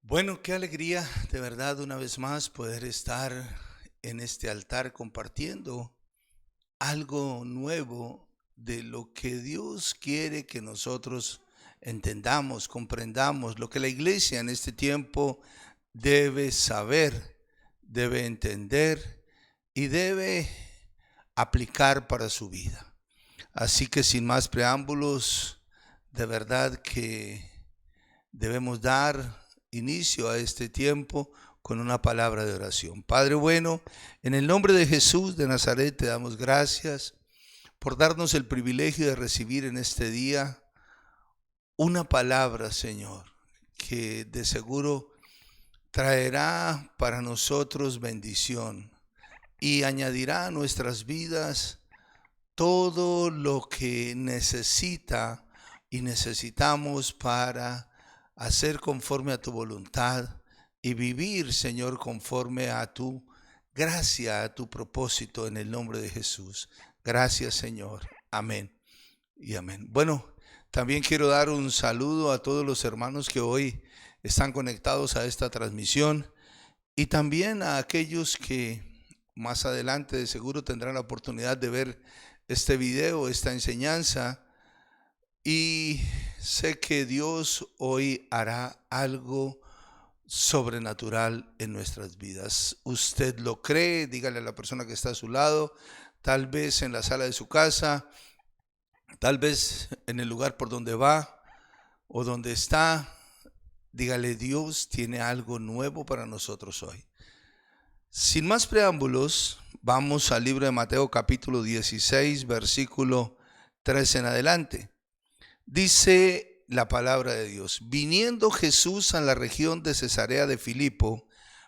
Bueno, qué alegría de verdad una vez más poder estar en este altar compartiendo algo nuevo de lo que Dios quiere que nosotros entendamos, comprendamos, lo que la iglesia en este tiempo debe saber, debe entender y debe aplicar para su vida. Así que sin más preámbulos, de verdad que debemos dar inicio a este tiempo con una palabra de oración. Padre bueno, en el nombre de Jesús de Nazaret te damos gracias por darnos el privilegio de recibir en este día una palabra, Señor, que de seguro traerá para nosotros bendición y añadirá a nuestras vidas todo lo que necesita y necesitamos para hacer conforme a tu voluntad y vivir, Señor, conforme a tu gracia, a tu propósito en el nombre de Jesús. Gracias, Señor. Amén y amén. Bueno, también quiero dar un saludo a todos los hermanos que hoy están conectados a esta transmisión y también a aquellos que más adelante de seguro tendrán la oportunidad de ver este video, esta enseñanza, y sé que Dios hoy hará algo sobrenatural en nuestras vidas. ¿Usted lo cree? Dígale a la persona que está a su lado, tal vez en la sala de su casa, tal vez en el lugar por donde va o donde está. Dígale, Dios tiene algo nuevo para nosotros hoy. Sin más preámbulos, vamos al libro de Mateo capítulo 16, versículo 13 en adelante. Dice la palabra de Dios: viniendo Jesús a la región de Cesarea de Filipo,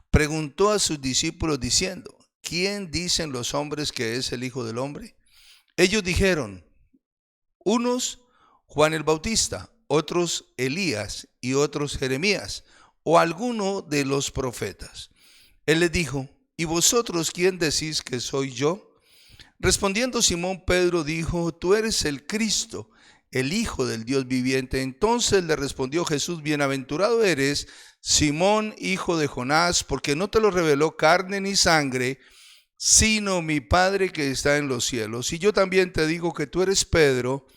preguntó a sus discípulos diciendo: ¿quién dicen los hombres que es el Hijo del Hombre? Ellos dijeron: unos Juan el Bautista, otros Elías y otros Jeremías o alguno de los profetas. Él les dijo: ¿y vosotros quién decís que soy yo? Respondiendo Simón Pedro dijo: tú eres el Cristo, el Hijo del Dios viviente. Entonces le respondió Jesús: bienaventurado eres, Simón, hijo de Jonás, porque no te lo reveló carne ni sangre, sino mi Padre que está en los cielos. Y yo también te digo que tú eres Pedro,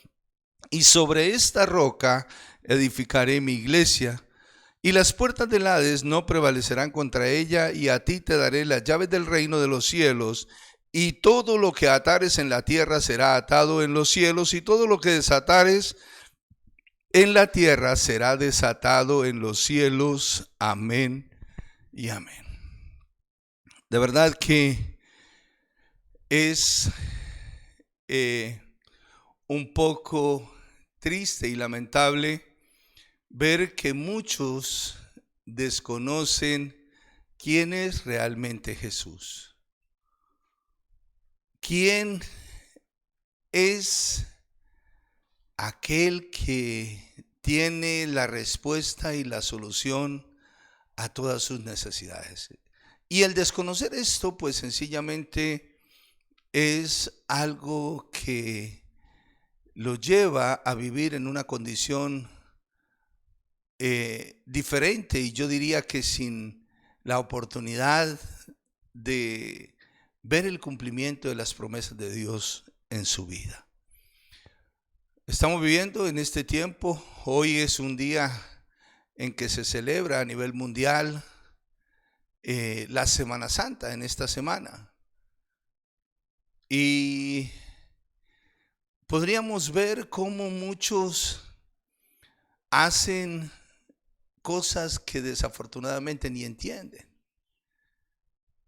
y sobre esta roca edificaré mi iglesia, y las puertas del Hades no prevalecerán contra ella, y a ti te daré las llaves del reino de los cielos, y todo lo que atares en la tierra será atado en los cielos, y todo lo que desatares en la tierra será desatado en los cielos. Amén y amén. De verdad que es un poco triste y lamentable ver que muchos desconocen quién es realmente Jesús. ¿Quién es aquel que tiene la respuesta y la solución a todas sus necesidades? Y el desconocer esto, pues sencillamente es algo que lo lleva a vivir en una condición diferente, y yo diría que sin la oportunidad de ver el cumplimiento de las promesas de Dios en su vida. Estamos viviendo en este tiempo. Hoy es un día en que se celebra a nivel mundial la Semana Santa, en esta semana. Y podríamos ver cómo muchos hacen cosas que desafortunadamente ni entienden.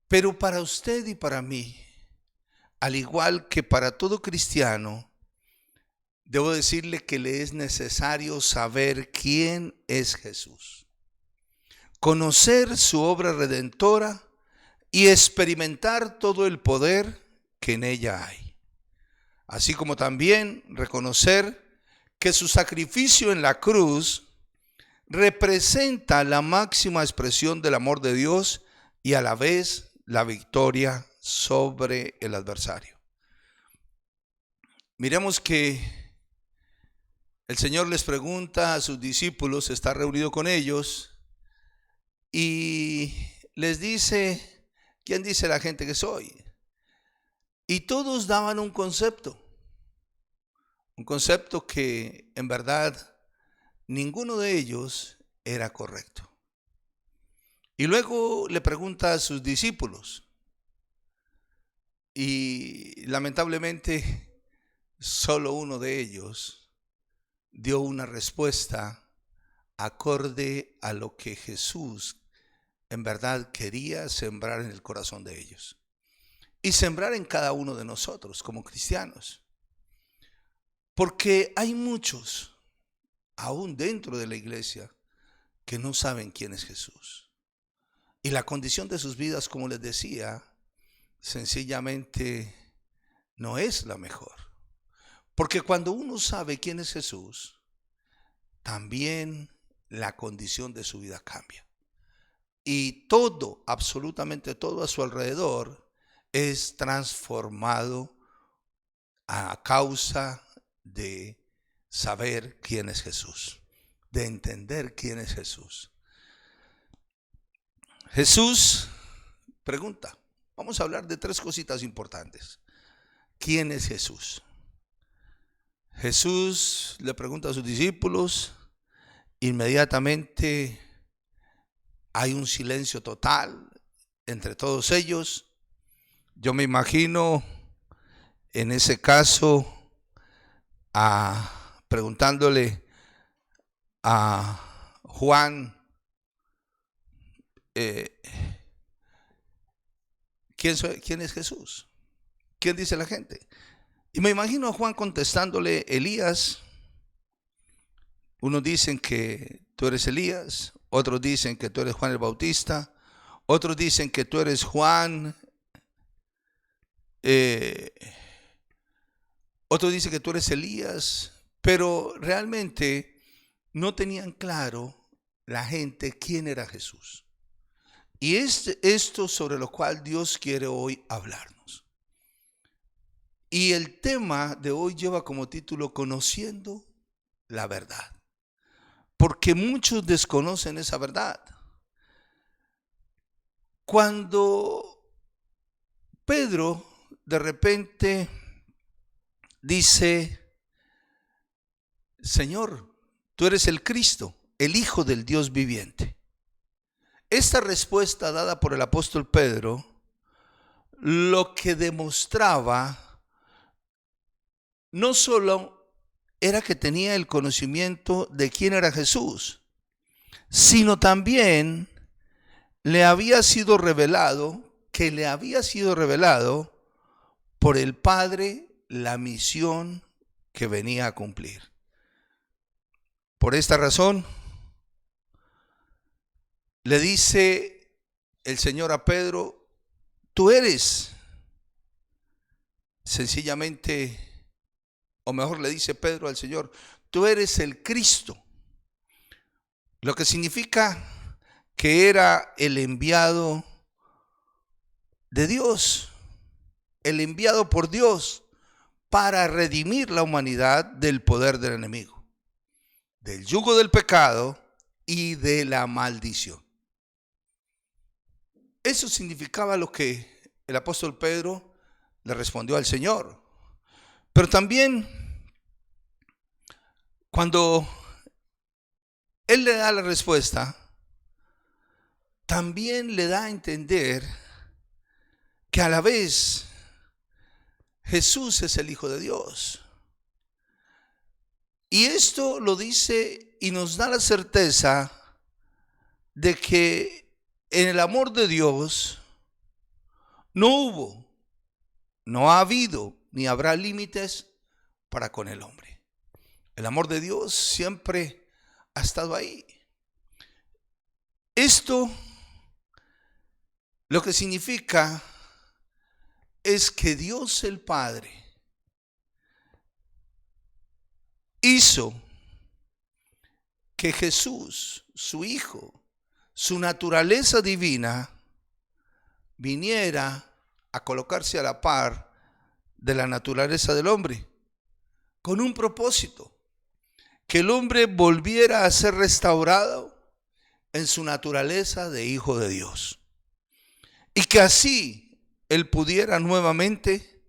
Pero para usted y para mí, al igual que para todo cristiano, debo decirle que le es necesario saber quién es Jesús, conocer su obra redentora y experimentar todo el poder que en ella hay. Así como también reconocer que su sacrificio en la cruz representa la máxima expresión del amor de Dios y a la vez la victoria sobre el adversario. Miremos que el Señor les pregunta a sus discípulos, está reunido con ellos, y les dice, ¿quién dice la gente que soy? Y todos daban un concepto que en verdad ninguno de ellos era correcto. Y luego le pregunta a sus discípulos y lamentablemente solo uno de ellos dio una respuesta acorde a lo que Jesús en verdad quería sembrar en el corazón de ellos y sembrar en cada uno de nosotros como cristianos. Porque hay muchos, aún dentro de la iglesia, que no saben quién es Jesús. Y la condición de sus vidas, como les decía, sencillamente no es la mejor. Porque cuando uno sabe quién es Jesús, también la condición de su vida cambia. Y todo, absolutamente todo a su alrededor es transformado a causa de saber quién es Jesús, de entender quién es Jesús. Jesús pregunta, vamos a hablar de 3 cositas importantes. ¿Quién es Jesús? Jesús le pregunta a sus discípulos, inmediatamente hay un silencio total entre todos ellos. Yo me imagino en ese caso preguntándole a Juan, ¿quién es Jesús? ¿Quién dice la gente? Y me imagino a Juan contestándole, Elías. Unos dicen que tú eres Elías, otros dicen que tú eres Juan el Bautista, otros dicen que tú eres Juan, otros dicen que tú eres Elías, pero realmente no tenían claro la gente quién era Jesús. Y es esto sobre lo cual Dios quiere hoy hablarnos. Y el tema de hoy lleva como título Conociendo la verdad. Porque muchos desconocen esa verdad. Cuando Pedro de repente dice, Señor, tú eres el Cristo, el Hijo del Dios viviente. Esta respuesta dada por el apóstol Pedro, lo que demostraba no solo era que tenía el conocimiento de quién era Jesús, sino también le había sido revelado por el Padre la misión que venía a cumplir. Por esta razón, le dice el Señor a Pedro, tú eres sencillamente, o mejor le dice Pedro al Señor, tú eres el Cristo. Lo que significa que era el enviado de Dios, el enviado por Dios para redimir la humanidad del poder del enemigo, del yugo del pecado y de la maldición. Eso significaba lo que el apóstol Pedro le respondió al Señor. Pero también cuando él le da la respuesta, también le da a entender que a la vez Jesús es el Hijo de Dios. Y esto lo dice y nos da la certeza de que en el amor de Dios no hubo, no ha habido, ni habrá límites para con el hombre. El amor de Dios siempre ha estado ahí. Esto lo que significa es que Dios el Padre hizo que Jesús, su Hijo, su naturaleza divina, viniera a colocarse a la par de la naturaleza del hombre, con un propósito, que el hombre volviera a ser restaurado en su naturaleza de hijo de Dios. Y que así él pudiera nuevamente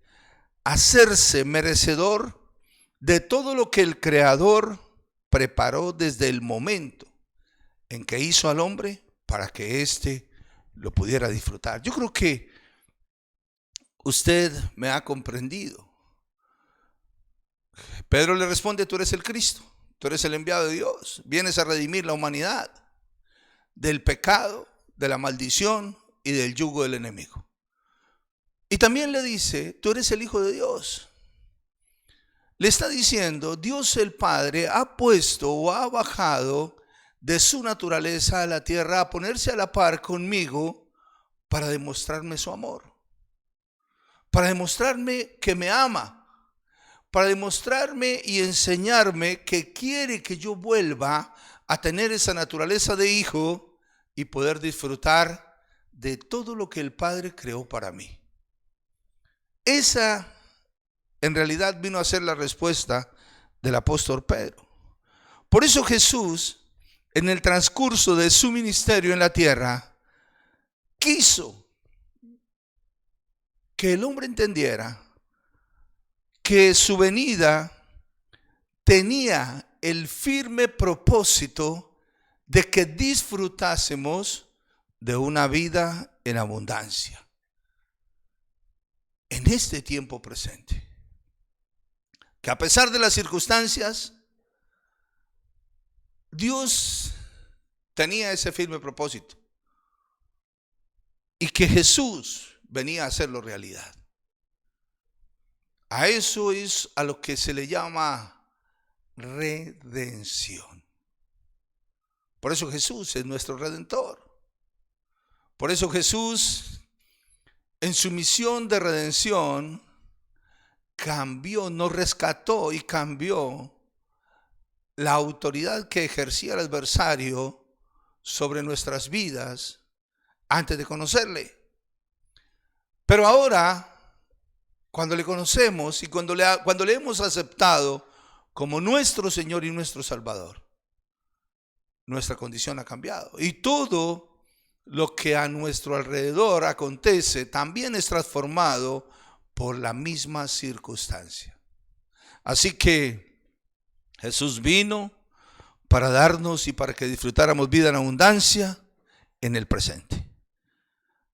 hacerse merecedor de todo lo que el Creador preparó desde el momento en que hizo al hombre para que éste lo pudiera disfrutar. Yo creo que usted me ha comprendido. Pedro le responde: tú eres el Cristo, tú eres el enviado de Dios, vienes a redimir la humanidad del pecado, de la maldición y del yugo del enemigo. Y también le dice: tú eres el Hijo de Dios. Le está diciendo: Dios el Padre ha puesto o ha bajado de su naturaleza a la tierra a ponerse a la par conmigo para demostrarme su amor, para demostrarme que me ama, para demostrarme y enseñarme que quiere que yo vuelva a tener esa naturaleza de hijo y poder disfrutar de todo lo que el Padre creó para mí. Esa en realidad vino a ser la respuesta del apóstol Pedro. Por eso Jesús, en el transcurso de su ministerio en la tierra, quiso que el hombre entendiera que su venida tenía el firme propósito de que disfrutásemos de una vida en abundancia en este tiempo presente. Que a pesar de las circunstancias, Dios tenía ese firme propósito y que Jesús venía a hacerlo realidad. A eso es a lo que se le llama redención. Por eso Jesús es nuestro redentor. Por eso Jesús, en su misión de redención, cambió, nos rescató y cambió la autoridad que ejercía el adversario sobre nuestras vidas antes de conocerle. Pero ahora, cuando le conocemos y cuando le hemos aceptado como nuestro Señor y nuestro Salvador, nuestra condición ha cambiado. Y todo lo que a nuestro alrededor acontece también es transformado por la misma circunstancia. Así que Jesús vino para darnos y para que disfrutáramos vida en abundancia en el presente.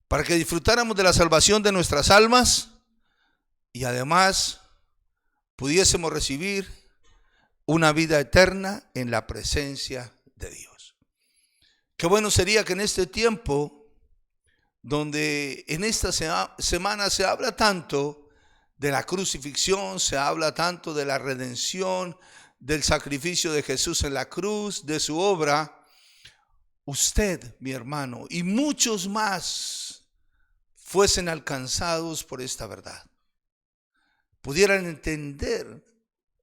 Para que disfrutáramos de la salvación de nuestras almas y además pudiésemos recibir una vida eterna en la presencia de Dios. Qué bueno sería que en este tiempo, donde en esta semana se habla tanto de la crucifixión, se habla tanto de la redención, del sacrificio de Jesús en la cruz, de su obra, usted, mi hermano, y muchos más fuesen alcanzados por esta verdad, pudieran entender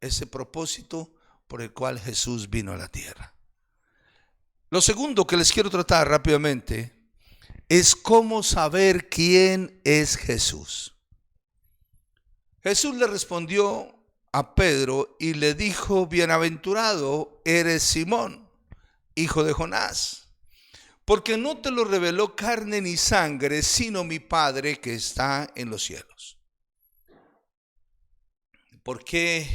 ese propósito por el cual Jesús vino a la tierra. Lo segundo que les quiero tratar rápidamente es cómo saber quién es Jesús. Jesús le respondió a Pedro y le dijo: bienaventurado eres Simón, hijo de Jonás, porque no te lo reveló carne ni sangre, sino mi Padre que está en los cielos. ¿Por qué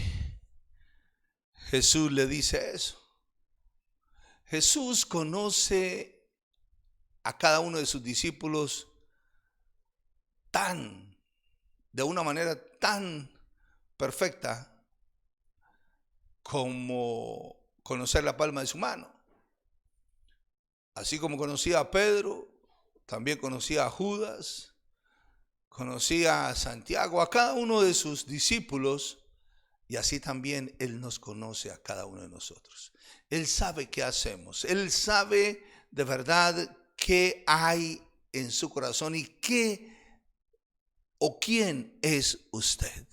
Jesús le dice eso? Jesús conoce a cada uno de sus discípulos de una manera tan perfecta como conocer la palma de su mano. Así como conocía a Pedro, también conocía a Judas, conocía a Santiago, a cada uno de sus discípulos, y así también Él nos conoce a cada uno de nosotros. Él sabe qué hacemos, Él sabe de verdad qué hay en su corazón y qué o quién es usted.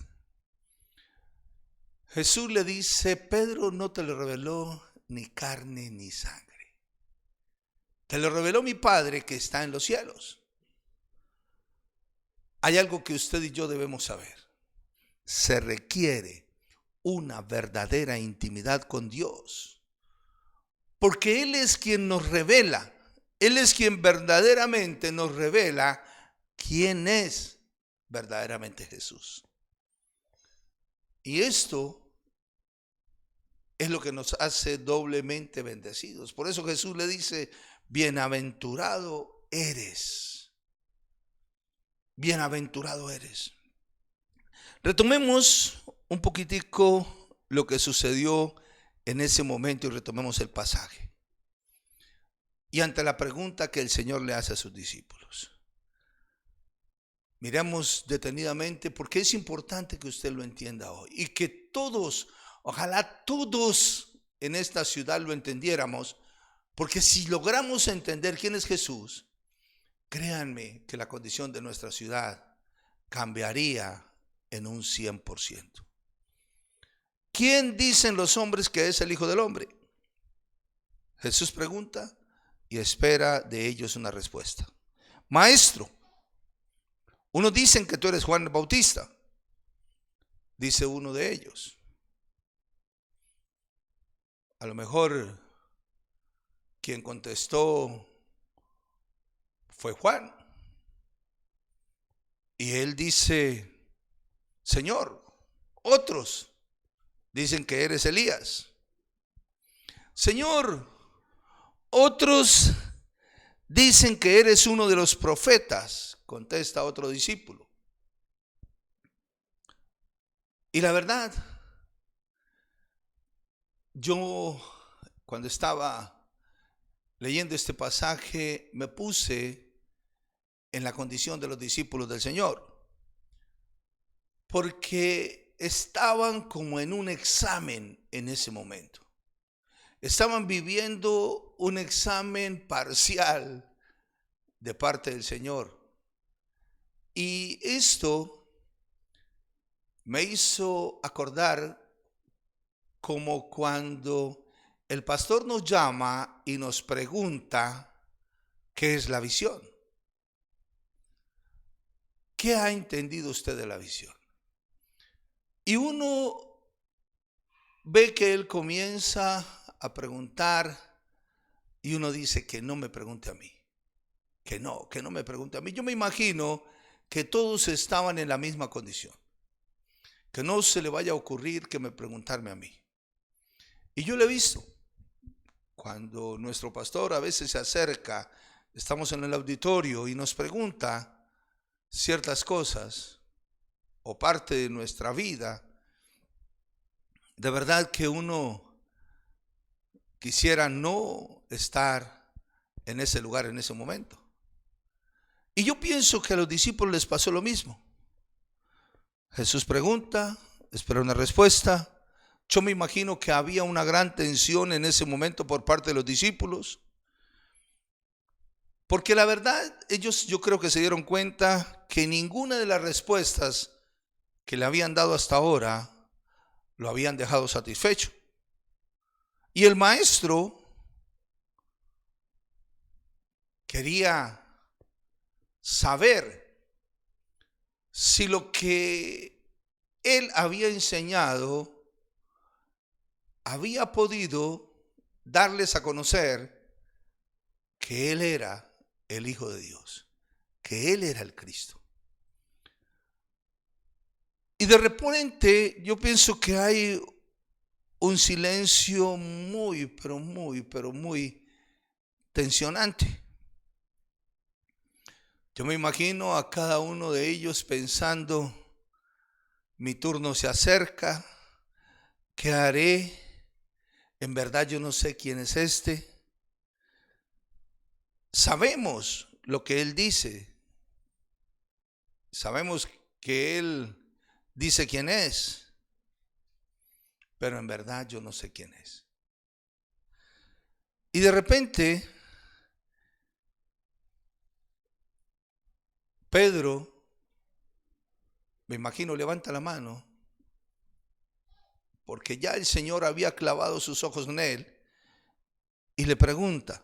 Jesús le dice: Pedro, no te lo reveló ni carne ni sangre, te lo reveló mi Padre que está en los cielos. Hay algo que usted y yo debemos saber: se requiere una verdadera intimidad con Dios, porque Él es quien nos revela Él es quien verdaderamente nos revela quién es verdaderamente Jesús. Y esto es lo que nos hace doblemente bendecidos. Por eso Jesús le dice, bienaventurado eres. Bienaventurado eres. Retomemos un poquitico lo que sucedió en ese momento y retomemos el pasaje. Y ante la pregunta que el Señor le hace a sus discípulos. Miremos detenidamente porque es importante que usted lo entienda hoy y que todos, ojalá todos en esta ciudad lo entendiéramos, porque si logramos entender quién es Jesús, créanme que la condición de nuestra ciudad cambiaría en un 100%. ¿Quién dicen los hombres que es el Hijo del Hombre? Jesús pregunta y espera de ellos una respuesta. Maestro, unos dicen que tú eres Juan el Bautista, dice uno de ellos. A lo mejor quien contestó fue Juan. Y él dice, Señor, otros dicen que eres Elías. Señor, otros dicen que eres uno de los profetas, contesta otro discípulo. Y la verdad, yo cuando estaba leyendo este pasaje me puse en la condición de los discípulos del Señor, porque estaban como en un examen en ese momento. Estaban viviendo un examen parcial de parte del Señor. Y esto me hizo acordar como cuando el pastor nos llama y nos pregunta qué es la visión. ¿Qué ha entendido usted de la visión? Y uno ve que él comienza a preguntar y uno dice que no me pregunte a mí, que no me pregunte a mí. Yo me imagino que todos estaban en la misma condición, que no se le vaya a ocurrir que me preguntarme a mí. Y yo lo he visto, cuando nuestro pastor a veces se acerca, estamos en el auditorio y nos pregunta ciertas cosas o parte de nuestra vida, de verdad que uno quisiera no estar en ese lugar en ese momento. Y yo pienso que a los discípulos les pasó lo mismo. Jesús pregunta, espera una respuesta. Yo me imagino que había una gran tensión en ese momento por parte de los discípulos, porque la verdad ellos yo creo que se dieron cuenta que ninguna de las respuestas que le habían dado hasta ahora lo habían dejado satisfecho. Y el maestro quería saber si lo que él había enseñado había podido darles a conocer que él era el Hijo de Dios, que él era el Cristo. Y de repente yo pienso que hay un silencio muy, pero muy tensionante. Yo me imagino a cada uno de ellos pensando, mi turno se acerca, ¿qué haré? En verdad yo no sé quién es este. Sabemos lo que él dice. Sabemos que él dice quién es. Pero en verdad yo no sé quién es. Y de repente, Pedro, me imagino, levanta la mano, porque ya el Señor había clavado sus ojos en él, y le pregunta,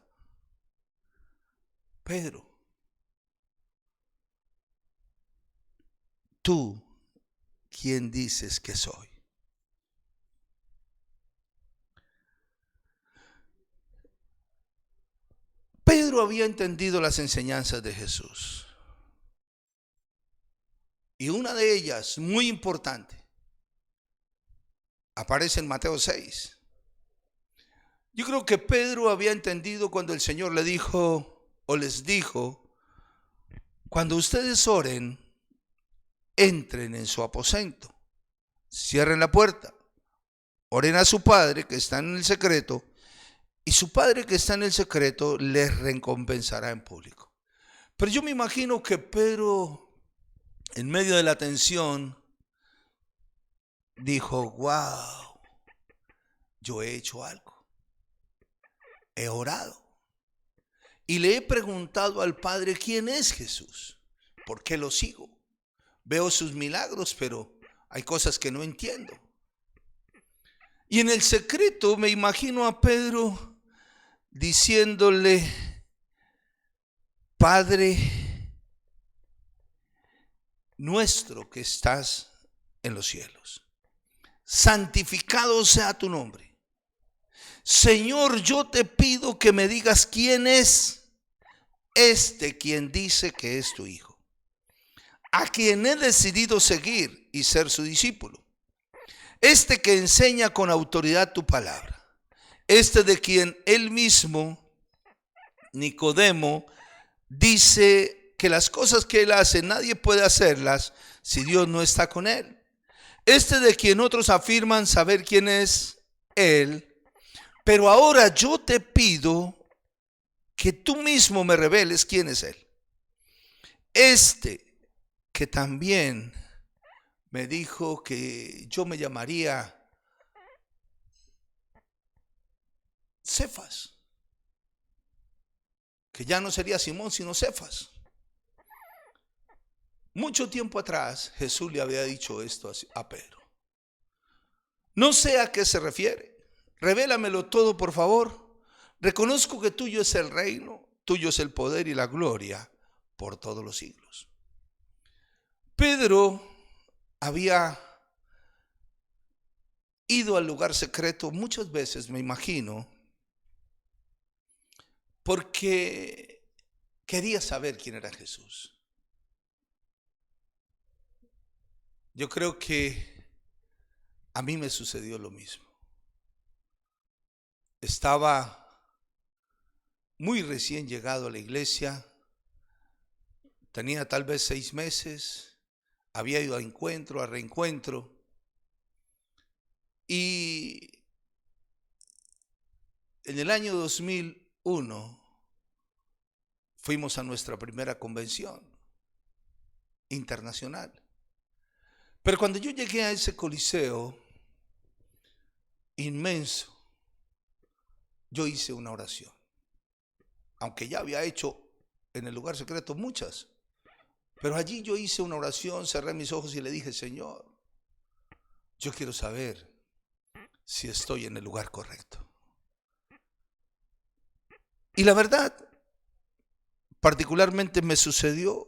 Pedro, ¿tú quién dices que soy? Pedro había entendido las enseñanzas de Jesús. Y una de ellas, muy importante, aparece en Mateo 6. Yo creo que Pedro había entendido cuando el Señor le dijo o les dijo: cuando ustedes oren, entren en su aposento, cierren la puerta, oren a su Padre que está en el secreto, y su Padre que está en el secreto les recompensará en público. Pero yo me imagino que Pedro, en medio de la tensión, dijo: wow, yo he hecho algo, he orado y le he preguntado al Padre quién es Jesús, por qué lo sigo. Veo sus milagros, pero hay cosas que no entiendo. Y en el secreto me imagino a Pedro diciéndole: Padre nuestro que estás en los cielos, santificado sea tu nombre. Señor, yo te pido que me digas quién es quien dice que es tu hijo, a quien he decidido seguir y ser su discípulo. Que enseña con autoridad tu palabra. De quien él mismo, Nicodemo, dice que las cosas que él hace nadie puede hacerlas si Dios no está con él. De quien otros afirman saber quién es él. Pero ahora yo te pido que tú mismo me reveles quién es él. Que también me dijo que yo me llamaría Cefas, que ya no sería Simón sino Cefas. Mucho tiempo atrás Jesús le había dicho esto a Pedro. No sé a qué se refiere, revélamelo todo por favor. Reconozco que tuyo es el reino, tuyo es el poder y la gloria por todos los siglos. Pedro había ido al lugar secreto muchas veces, me imagino, porque quería saber quién era Jesús. Yo creo que a mí me sucedió lo mismo. Estaba muy recién llegado a la iglesia, tenía tal vez 6 meses, había ido a encuentro, a reencuentro, y en el año 2001 fuimos a nuestra primera convención internacional. Pero cuando yo llegué a ese coliseo inmenso, yo hice una oración, aunque ya había hecho en el lugar secreto muchas, pero allí yo hice una oración, cerré mis ojos y le dije: Señor, yo quiero saber si estoy en el lugar correcto. Y la verdad, particularmente me sucedió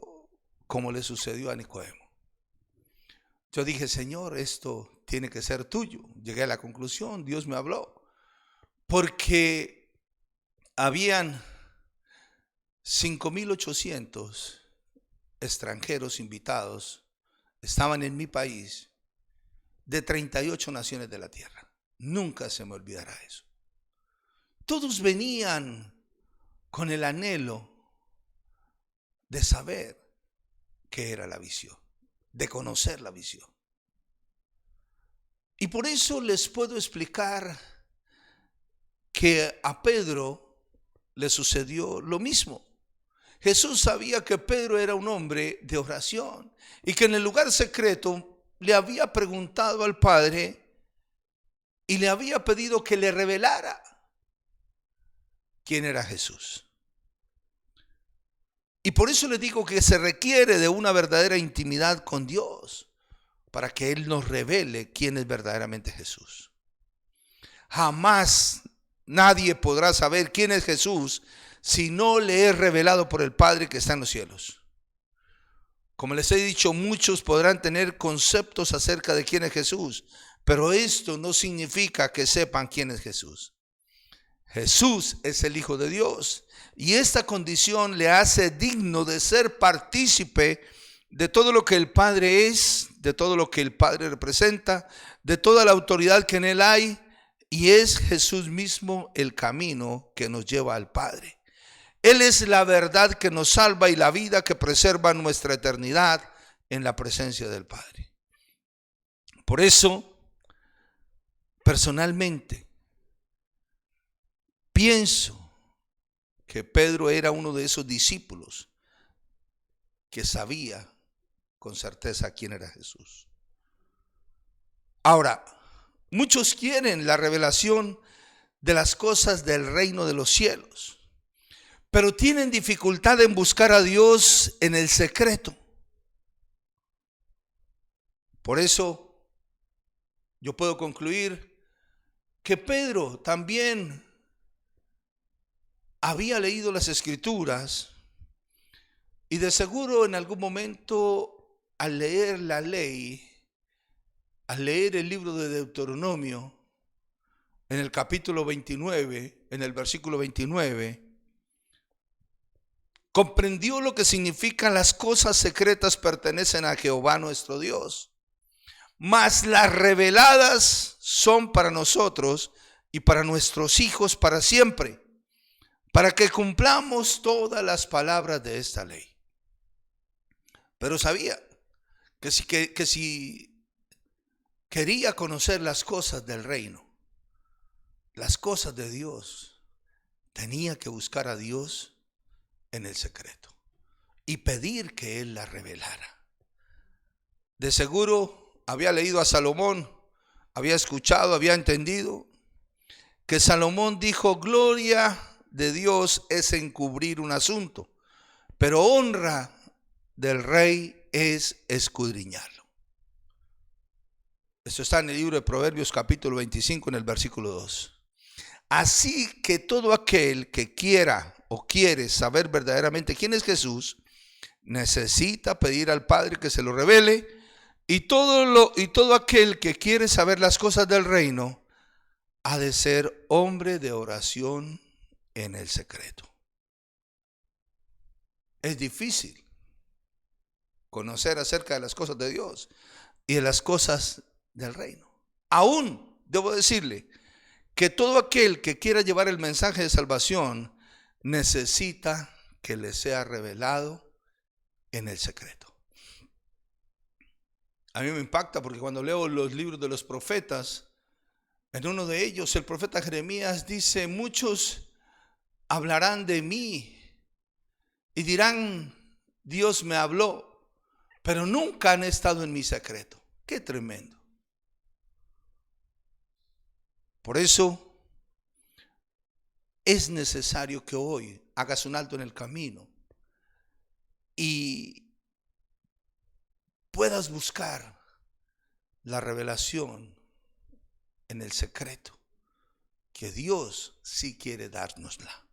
como le sucedió a Nicodemo. Yo dije: Señor, esto tiene que ser tuyo. Llegué a la conclusión, Dios me habló, porque habían 5.800 extranjeros invitados, estaban en mi país, de 38 naciones de la tierra. Nunca se me olvidará eso. Todos venían con el anhelo de saber qué era la visión, de conocer la visión. Y por eso les puedo explicar que a Pedro le sucedió lo mismo. Jesús sabía que Pedro era un hombre de oración y que en el lugar secreto le había preguntado al Padre y le había pedido que le revelara quién era Jesús. Y por eso le digo que se requiere de una verdadera intimidad con Dios para que Él nos revele quién es verdaderamente Jesús. Jamás nadie podrá saber quién es Jesús si no le es revelado por el Padre que está en los cielos. Como les he dicho, muchos podrán tener conceptos acerca de quién es Jesús, pero esto no significa que sepan quién es Jesús. Jesús es el Hijo de Dios. Y esta condición le hace digno de ser partícipe de todo lo que el Padre es, de todo lo que el Padre representa, de toda la autoridad que en Él hay. Y es Jesús mismo el camino que nos lleva al Padre. Él es la verdad que nos salva y la vida que preserva nuestra eternidad en la presencia del Padre. Por eso, personalmente, pienso que Pedro era uno de esos discípulos que sabía con certeza quién era Jesús. Ahora, muchos quieren la revelación de las cosas del reino de los cielos, pero tienen dificultad en buscar a Dios en el secreto. Por eso, yo puedo concluir que Pedro también había leído las Escrituras y de seguro en algún momento al leer la ley, al leer el libro de Deuteronomio, en el capítulo 29, en el versículo 29, comprendió lo que significan las cosas secretas pertenecen a Jehová nuestro Dios, mas las reveladas son para nosotros y para nuestros hijos para siempre, para que cumplamos todas las palabras de esta ley. Pero sabía que si quería conocer las cosas del reino, las cosas de Dios, tenía que buscar a Dios en el secreto y pedir que Él la revelara. De seguro había leído a Salomón, había escuchado, había entendido que Salomón dijo: gloria de Dios es encubrir un asunto, pero honra del rey es escudriñarlo. Esto está en el libro de Proverbios capítulo 25 en el versículo 2. Así que todo aquel que quiera o quiere saber verdaderamente quién es Jesús, necesita pedir al Padre que se lo revele, y todo aquel que quiere saber las cosas del reino ha de ser hombre de oración en el secreto. Es difícil conocer acerca de las cosas de Dios y de las cosas del reino. Aún debo decirle que todo aquel que quiera llevar el mensaje de salvación necesita que le sea revelado en el secreto. A mí me impacta porque cuando leo los libros de los profetas, en uno de ellos el profeta Jeremías dice: muchos hablarán de mí y dirán, Dios me habló, pero nunca han estado en mi secreto. Qué tremendo. Por eso es necesario que hoy hagas un alto en el camino y puedas buscar la revelación en el secreto, que Dios sí quiere dárnosla.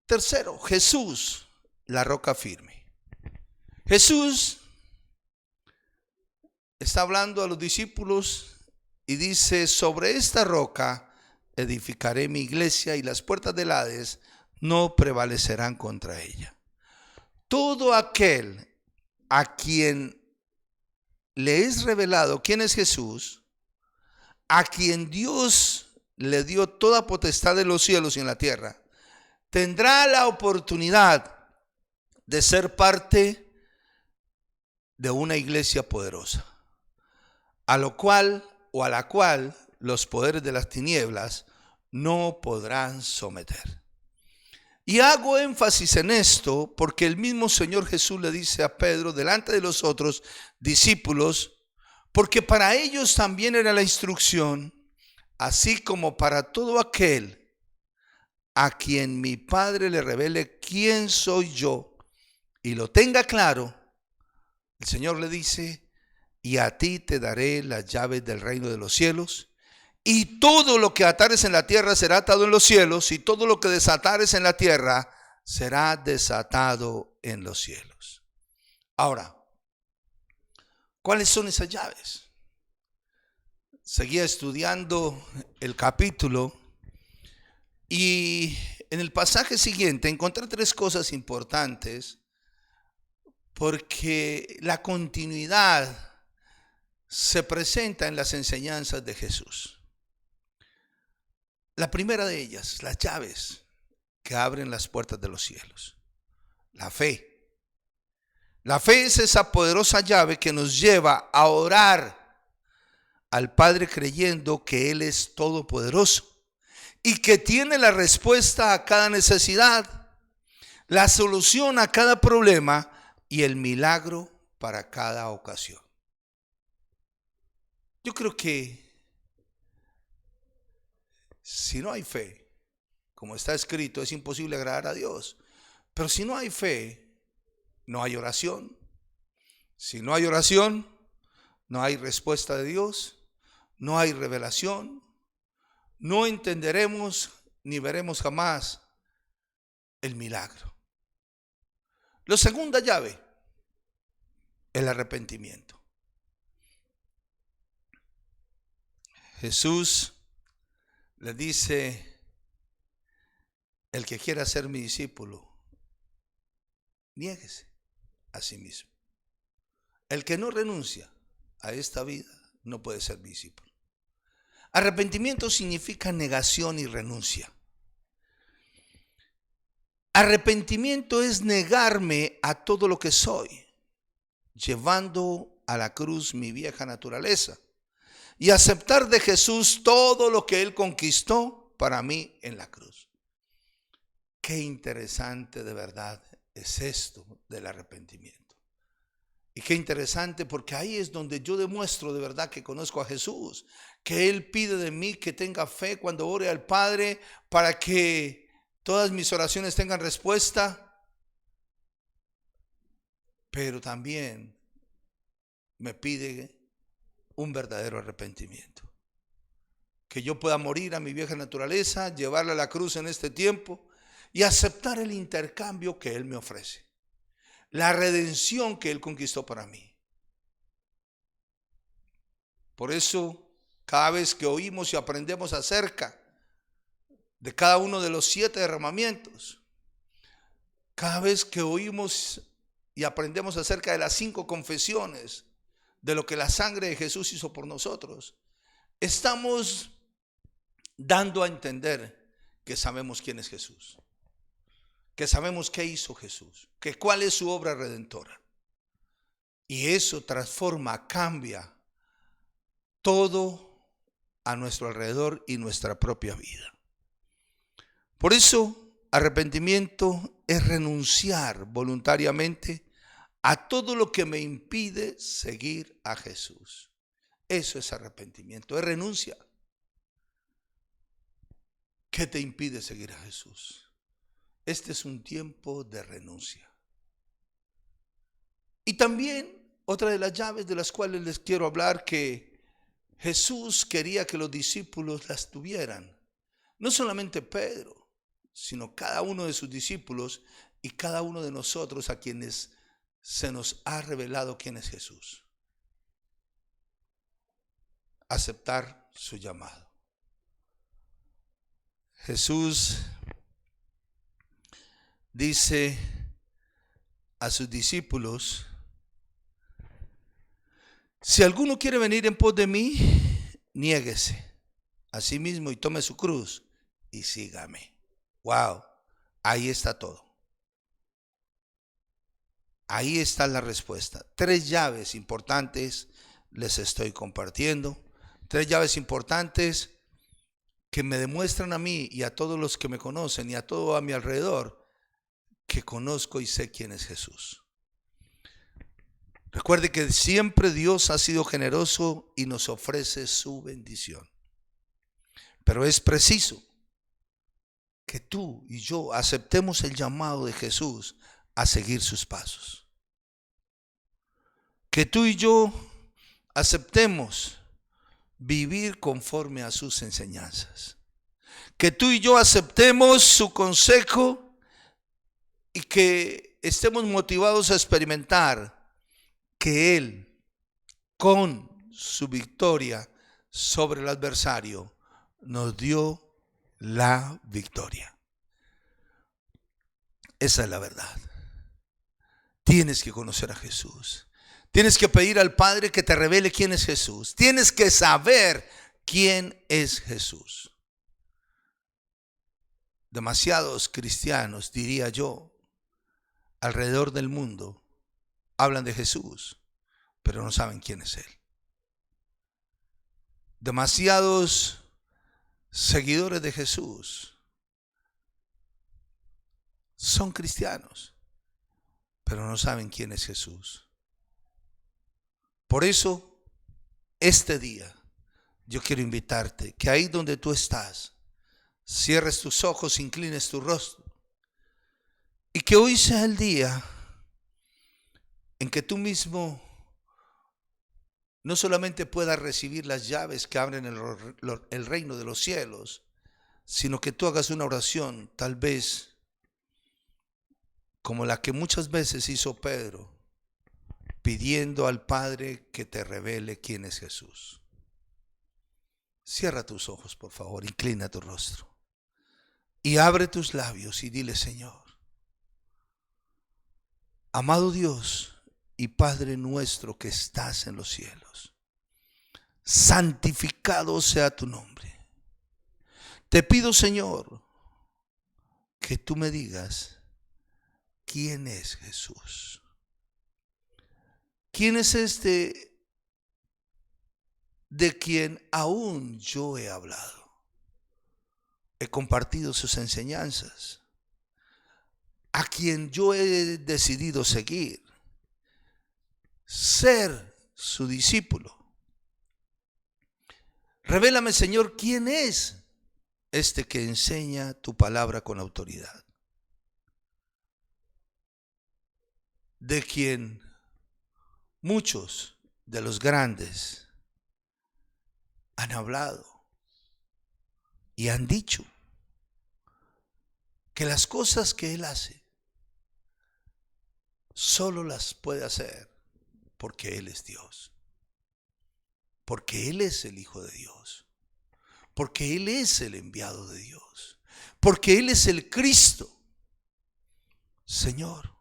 Tercero, Jesús, la roca firme. Jesús está hablando a los discípulos y dice: sobre esta roca edificaré mi iglesia y las puertas del Hades no prevalecerán contra ella. Todo aquel a quien le es revelado quién es Jesús, a quien Dios le dio toda potestad en los cielos y en la tierra, tendrá la oportunidad de ser parte de una iglesia poderosa, a la cual los poderes de las tinieblas no podrán someter. Y hago énfasis en esto porque el mismo Señor Jesús le dice a Pedro delante de los otros discípulos, porque para ellos también era la instrucción, así como para todo aquel a quien mi Padre le revele quién soy yo y lo tenga claro. El Señor le dice: y a ti te daré las llaves del reino de los cielos, y todo lo que atares en la tierra será atado en los cielos, y todo lo que desatares en la tierra será desatado en los cielos. Ahora, ¿cuáles son esas llaves? Seguía estudiando el capítulo y en el pasaje siguiente encontré tres cosas importantes porque la continuidad se presenta en las enseñanzas de Jesús. La primera de ellas, las llaves que abren las puertas de los cielos. La fe. La fe es esa poderosa llave que nos lleva a orar al Padre creyendo que Él es todopoderoso y que tiene la respuesta a cada necesidad, la solución a cada problema y el milagro para cada ocasión. Yo creo que si no hay fe, como está escrito, es imposible agradar a Dios. Pero si no hay fe, no hay oración. Si no hay oración, no hay respuesta de Dios, no hay revelación, no entenderemos ni veremos jamás el milagro. La segunda llave, el arrepentimiento. Jesús le dice: el que quiera ser mi discípulo, niéguese a sí mismo. El que no renuncia a esta vida no puede ser mi discípulo. Arrepentimiento significa negación y renuncia. Arrepentimiento es negarme a todo lo que soy, llevando a la cruz mi vieja naturaleza y aceptar de Jesús todo lo que Él conquistó para mí en la cruz. Qué interesante de verdad es esto del arrepentimiento. Y qué interesante, porque ahí es donde yo demuestro de verdad que conozco a Jesús, que Él pide de mí que tenga fe cuando ore al Padre para que todas mis oraciones tengan respuesta, pero también me pide un verdadero arrepentimiento. Que yo pueda morir a mi vieja naturaleza, llevarla a la cruz en este tiempo y aceptar el intercambio que Él me ofrece. La redención que Él conquistó para mí. Por eso, cada vez que oímos y aprendemos acerca de cada uno de los 7 derramamientos, cada vez que oímos y aprendemos acerca de las 5 confesiones, de lo que la sangre de Jesús hizo por nosotros, estamos dando a entender que sabemos quién es Jesús, que sabemos qué hizo Jesús, que cuál es su obra redentora. Y eso transforma, cambia todo a nuestro alrededor y nuestra propia vida. Por eso, arrepentimiento es renunciar voluntariamente a todo lo que me impide seguir a Jesús. Eso es arrepentimiento, es renuncia. ¿Qué te impide seguir a Jesús? Este es un tiempo de renuncia. Y también otra de las llaves de las cuales les quiero hablar, que Jesús quería que los discípulos las tuvieran. No solamente Pedro, sino cada uno de sus discípulos y cada uno de nosotros a quienes se nos ha revelado quién es Jesús. Aceptar su llamado. Jesús dice a sus discípulos: si alguno quiere venir en pos de mí, niéguese a sí mismo y tome su cruz y sígame. Wow, ahí está todo. Ahí está la respuesta. 3 llaves importantes les estoy compartiendo. 3 llaves importantes que me demuestran a mí y a todos los que me conocen y a todo a mi alrededor que conozco y sé quién es Jesús. Recuerde que siempre Dios ha sido generoso y nos ofrece su bendición. Pero es preciso que tú y yo aceptemos el llamado de Jesús a seguir sus pasos. Que tú y yo aceptemos vivir conforme a sus enseñanzas. Que tú y yo aceptemos su consejo y que estemos motivados a experimentar que Él, con su victoria sobre el adversario, nos dio la victoria. Esa es la verdad. Tienes que conocer a Jesús. Tienes que pedir al Padre que te revele quién es Jesús. Tienes que saber quién es Jesús. Demasiados cristianos, diría yo, alrededor del mundo, hablan de Jesús, pero no saben quién es Él. Demasiados seguidores de Jesús son cristianos, pero no saben quién es Jesús. Por eso, este día, yo quiero invitarte que ahí donde tú estás, cierres tus ojos, inclines tu rostro, y que hoy sea el día en que tú mismo no solamente puedas recibir las llaves que abren el reino de los cielos, sino que tú hagas una oración, tal vez como la que muchas veces hizo Pedro, pidiendo al Padre que te revele quién es Jesús. Cierra tus ojos, por favor, inclina tu rostro y abre tus labios y dile: Señor, amado Dios y Padre nuestro que estás en los cielos, santificado sea tu nombre. Te pido, Señor, que tú me digas quién es Jesús. ¿Quién es este de quien aún yo he hablado? He compartido sus enseñanzas, a quien yo he decidido seguir, ser su discípulo. Revélame, Señor, quién es este que enseña tu palabra con autoridad, de quien muchos de los grandes han hablado y han dicho que las cosas que Él hace solo las puede hacer porque Él es Dios, porque Él es el Hijo de Dios, porque Él es el enviado de Dios, porque Él es el Cristo. Señor,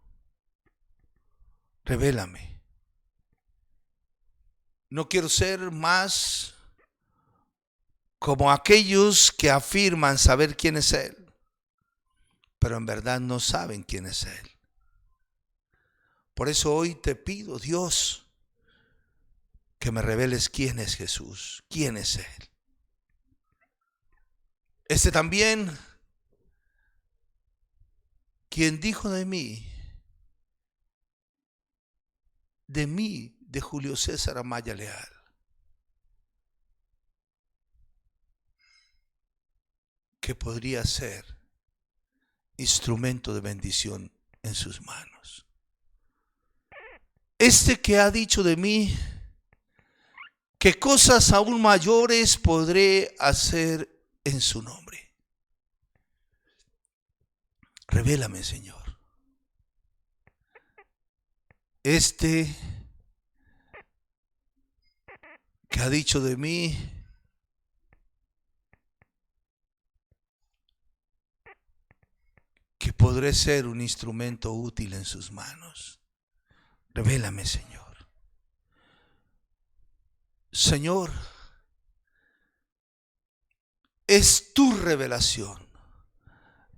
revélame. No quiero ser más como aquellos que afirman saber quién es Él, pero en verdad no saben quién es Él. Por eso hoy te pido, Dios, que me reveles quién es Jesús, quién es Él. Este también, quien dijo de mí, de Julio César Amaya Leal, que podría ser instrumento de bendición en sus manos. Este que ha dicho de mí que cosas aún mayores podré hacer en su nombre. Revélame, Señor. Este que ha dicho de mí que podré ser un instrumento útil en sus manos. Revélame, Señor. Señor, es tu revelación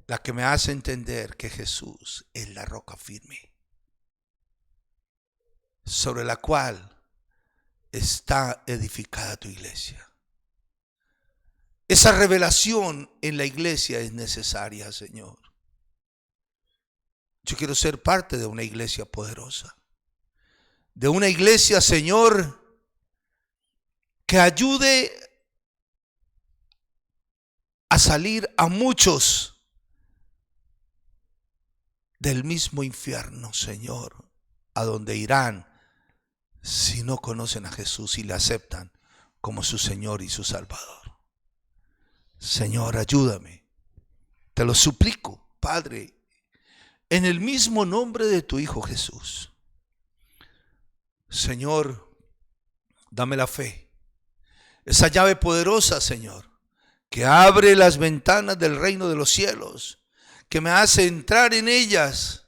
la que me hace entender que Jesús es la roca firme sobre la cual está edificada tu iglesia. Esa revelación en la iglesia es necesaria, Señor. Yo quiero ser parte de una iglesia poderosa, de una iglesia, Señor, que ayude a salir a muchos del mismo infierno, Señor, a donde irán si no conocen a Jesús y le aceptan como su Señor y su Salvador. Señor, ayúdame. Te lo suplico, Padre, en el mismo nombre de tu Hijo Jesús. Señor, dame la fe. Esa llave poderosa, Señor, que abre las ventanas del reino de los cielos, que me hace entrar en ellas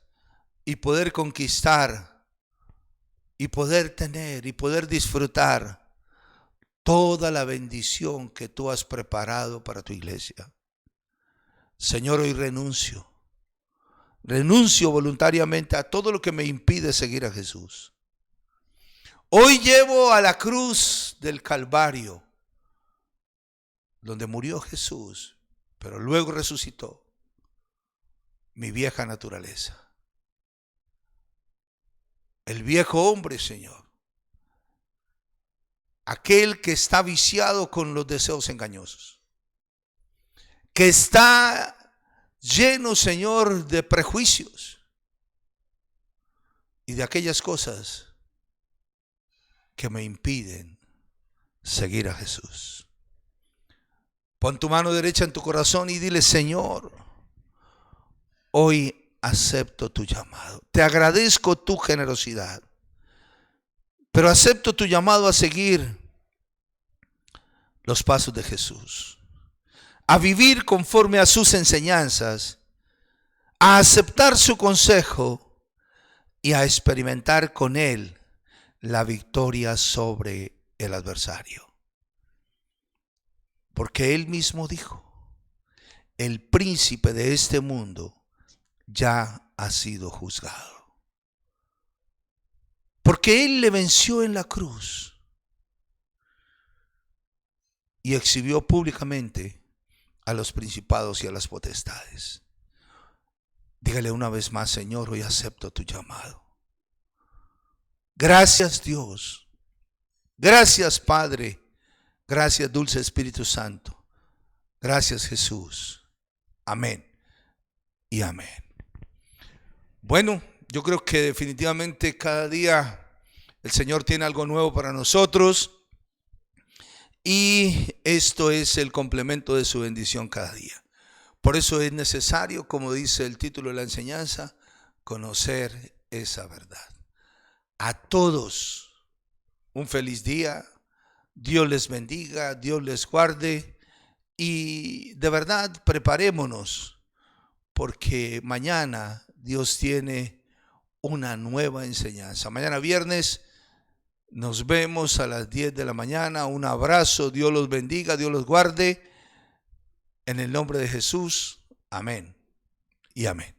y poder conquistar y poder tener y poder disfrutar toda la bendición que tú has preparado para tu iglesia. Señor, hoy renuncio voluntariamente a todo lo que me impide seguir a Jesús. Hoy llevo a la cruz del Calvario, donde murió Jesús, pero luego resucitó, mi vieja naturaleza. El viejo hombre, Señor. Aquel que está viciado con los deseos engañosos. Que está lleno, Señor, de prejuicios y de aquellas cosas que me impiden seguir a Jesús. Pon tu mano derecha en tu corazón y dile: Señor, hoy acepto tu llamado. Te agradezco tu generosidad, pero acepto tu llamado a seguir los pasos de Jesús, a vivir conforme a sus enseñanzas, a aceptar su consejo y a experimentar con él la victoria sobre el adversario. Porque él mismo dijo: el príncipe de este mundo ya ha sido juzgado. Porque él le venció en la cruz y exhibió públicamente a los principados y a las potestades. Dígale una vez más: Señor, hoy acepto tu llamado. Gracias, Dios. Gracias, Padre. Gracias, dulce Espíritu Santo. Gracias, Jesús. Amén y amén. Bueno, yo creo que definitivamente cada día el Señor tiene algo nuevo para nosotros. Y esto es el complemento de su bendición cada día. Por eso es necesario, como dice el título de la enseñanza, conocer esa verdad. A todos, un feliz día. Dios les bendiga, Dios les guarde. Y de verdad, preparémonos, porque mañana Dios tiene una nueva enseñanza. Mañana viernes nos vemos a las 10 de la mañana. Un abrazo, Dios los bendiga, Dios los guarde. En el nombre de Jesús, amén y amén.